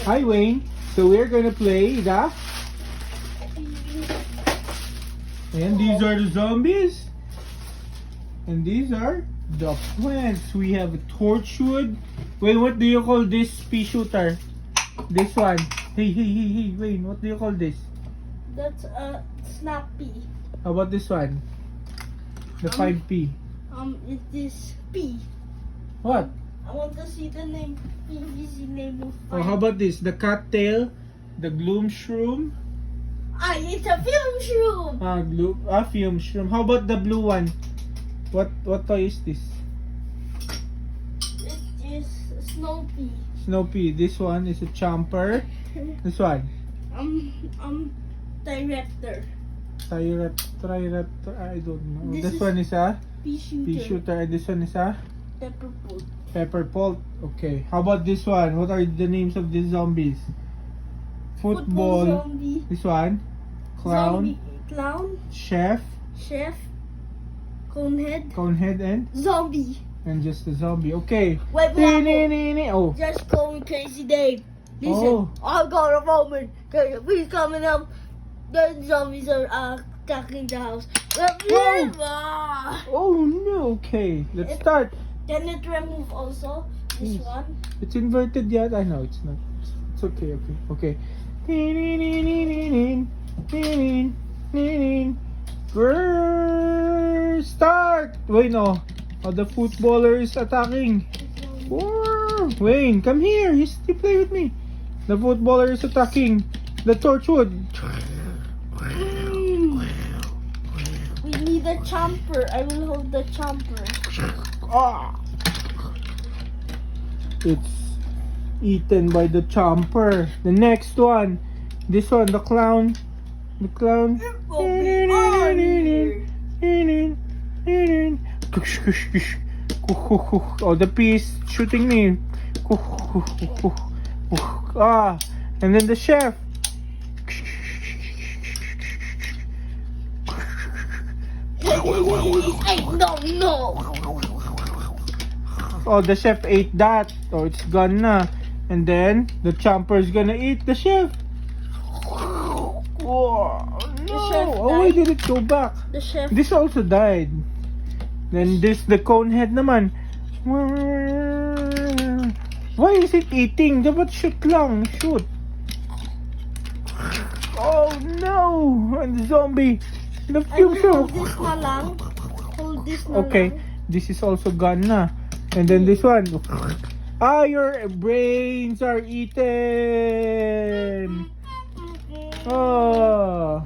Hi, Wayne. So we're gonna play the... And these are the zombies. And these are the plants. We have a torchwood. Wait, what do you call this pea shooter? This one. Hey, Wayne, what do you call this? That's a snappy. How about this one? The 5P. It is P. What? I want to see the name. PVC name of Oh, how about this? The cattail, the gloom shroom. it's a film shroom. Fume shroom. How about the blue one? What toy is this? It is Snoopy. Snoopy. This one is a chomper. This one. Director. Triraptor. I don't know. This This is one is a Pea shooter. pea shooter, and this one is a Pepper pot. pepper pot. Okay. How about this one? What are the names of these zombies? Football. zombie. This one. Clown. Zombie. Clown. Chef. Chef. Conehead. Conehead Zombie. and just a zombie. Okay. Wait, Oh. just call me Crazy Dave. Listen, Oh. I've got a moment. We're coming up. The zombies are attacking the house. Oh no. Okay. Let's start. Can it remove also this Yes. one? It's inverted yet? I know it's not. It's okay. Okay. Start! Wait, no. Oh, the footballer is attacking. Wayne, come here. You play with me. The footballer is attacking the torchwood. We need a chomper. I will hold the chomper. Ah! It's eaten by the chomper. The next one. This one, the clown. The clown. Oh, the piece shooting me. Ah, and then the chef. No. Oh, the chef ate that. Oh, it's gone na. And then the chomper is gonna eat the chef. Oh, no. chef Oh, why did it go back? The chef. This also died. Then the cone head naman. Why is it eating? Dapat shoot lang. Shoot. Oh no! And the zombie. The I will future. hold this na lang. Hold this na Okay, lang. this is also gone na. And then this one. Ah, your brains are eaten. Oh.